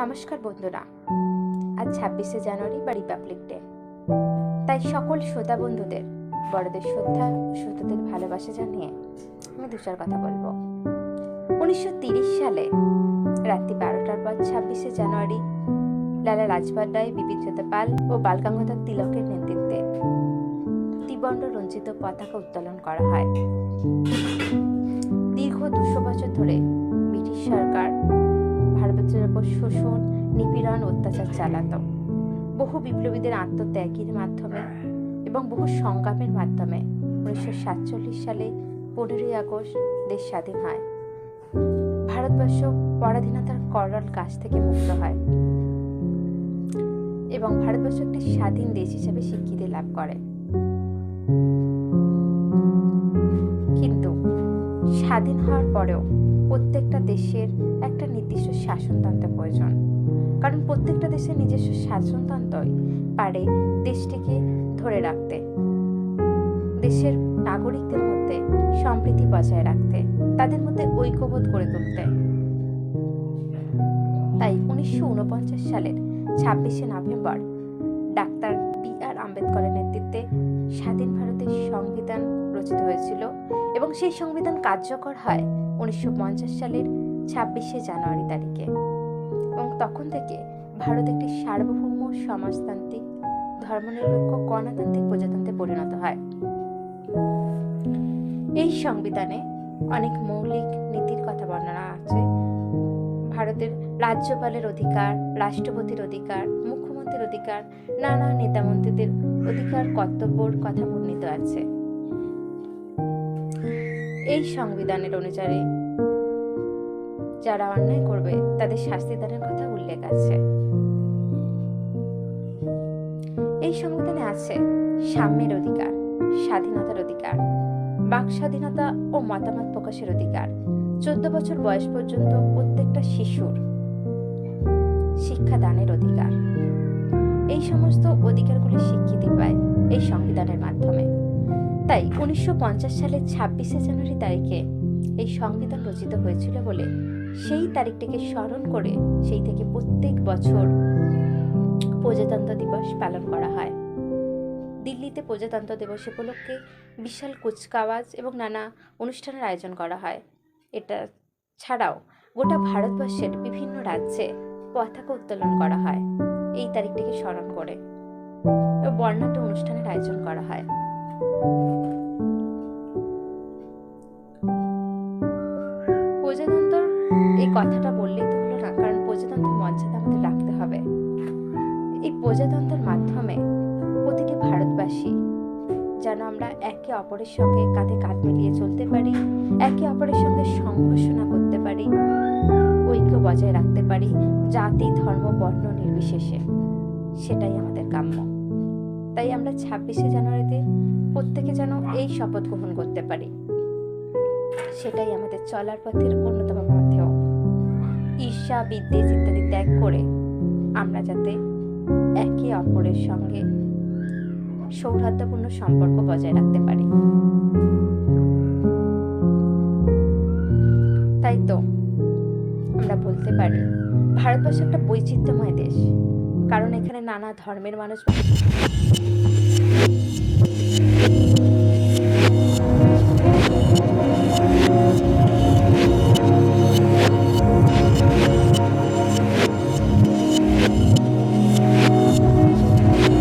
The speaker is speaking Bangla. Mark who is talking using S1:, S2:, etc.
S1: নমস্কার বন্ধুরা, আজ 26শে জানুয়ারি বা রিপাবলিক ডে। তাই সকল শ্রোতা বন্ধুদের বড়দের শ্রদ্ধা, শ্রোতাদের ভালোবাসা জানিয়ে আমি দুচার কথা বলবো। 1930 সালে রাত্রি 12টার পর 26শে জানুয়ারি লালা লাজপত রায়, বিপিন চন্দ্র পাল ও বাল গঙ্গাধর তিলকের নেতৃত্বে ত্রিবর্ণ রঞ্জিত পতাকা উত্তোলন করা হয়। দীর্ঘ 200 বছর ধরে ব্রিটিশ সরকার ভারতের উপর শোষণ, নিপীড়ন, অত্যাচার চালাত। বহু বিপ্লবীদের আত্মত্যাগের মাধ্যমে এবং বহু সংগ্রামের মাধ্যমে 1947 সালে 15ই আগস্ট দেশ স্বাধীন হয়। ভারতবর্ষ পরাধীনতার করাল কাছ থেকে মুক্ত হয় এবং ভারতবর্ষ একটি স্বাধীন দেশ হিসেবে স্বীকৃতি লাভ করে। কিন্তু স্বাধীন হওয়ার পরেও প্রত্যেকটা দেশের একটা নির্দিষ্ট শাসনতন্ত্র প্রয়োজন, কারণ প্রত্যেকটা দেশের নিজস্ব শাসনতন্ত্রই পারে দেশটিকে ধরে রাখতে, দেশের নাগরিকদের মধ্যে সম্প্রীতি বজায় রাখতে, তাদের মধ্যে ঐক্যবোধ গড়ে তুলতে। তাই 1949 সালের 26শে নভেম্বর ডাক্তার বি.আর. আম্বেদকরের নেতৃত্বে স্বাধীন ভারতের সংবিধান রচিত হয়েছিল এবং সেই সংবিধান কার্যকর হয় 1950 সালের 26শে জানুয়ারি তারিখে। এবং তখন থেকে ভারত একটি সার্বভৌম সমাজতান্ত্রিক, ধর্মনিরপেক্ষ, গণতান্ত্রিক প্রজাতন্ত্রে পরিণত হয়। এই সংবিধানে অনেক মৌলিক নীতির কথা বর্ণনা আছে। ভারতের রাজ্যপালের অধিকার, রাষ্ট্রপতির অধিকার, মুখ্যমন্ত্রীর অধিকার, নানা নেতামন্ত্রীদের অধিকার, কর্তব্যের কথা বর্ণিত আছে। এই সংবিধানের অনুসারে যারা অন্যায় করবে তাদের শাস্তি দানের কথা উল্লেখ আছে। এই সংবিধানে আছে সাম্যের অধিকার, স্বাধীনতার অধিকার, বাক স্বাধীনতা ও মতামত প্রকাশের অধিকার, 14 বছর বয়স পর্যন্ত প্রত্যেকটা শিশুর শিক্ষাদানের অধিকার। এই সমস্ত অধিকারগুলি স্বীকৃতি পায় এই সংবিধানের মাধ্যমে। তাই 1950 সালের 26শে জানুয়ারি তারিখে এই সংবিধান রচিত হয়েছিল বলে সেই তারিখটিকে স্মরণ করে সেই থেকে প্রত্যেক বছর প্রজাতন্ত্র দিবস পালন করা হয়। দিল্লিতে প্রজাতন্ত্র দিবস উপলক্ষে বিশাল কুচকাওয়াজ এবং নানা অনুষ্ঠানের আয়োজন করা হয়। এটা ছাড়াও গোটা ভারতবর্ষের বিভিন্ন রাজ্যে পতাকা উত্তোলন করা হয় এই তারিখটিকে স্মরণ করে, এবং বর্ণাঢ্য অনুষ্ঠানের আয়োজন করা হয়। প্রজাতন্ত্র এই কথাটা বললেই তো হলো না, কারণ প্রজাতন্ত্রের মর্যাদা আমাদের রাখতে হবে। এই প্রজাতন্ত্রের মাধ্যমে প্রতিটি ভারতবাসী যেন আমরা একে অপরের সঙ্গে কাঁধে কাঁধ মিলিয়ে চলতে পারি, একে অপরের সঙ্গে সংঘর্ষ না করতে পারি, ঐক্য বজায় রাখতে পারি, জাতি, ধর্ম, বর্ণ নির্বিশেষে। সেটাই আমাদের কাম্য। তাই আমরা 26শে জানুয়ারিতে প্রত্যেকে যেন এই শপথ গ্রহণ করতে পারি। সেটাই আমাদের চলার পথের অন্যতম পথেও ঈর্ষা, বিদ্বেষ ইত্যাদি ত্যাগ করে আমরা যাতে একে অপরের সঙ্গে সৌহার্দ্যপূর্ণ সম্পর্ক বজায় রাখতে পারি। তাই তো আমরা বলতে পারি ভারতবর্ষ একটা বৈচিত্র্যময় দেশ, কারণ এখানে নানা ধর্মের মানুষ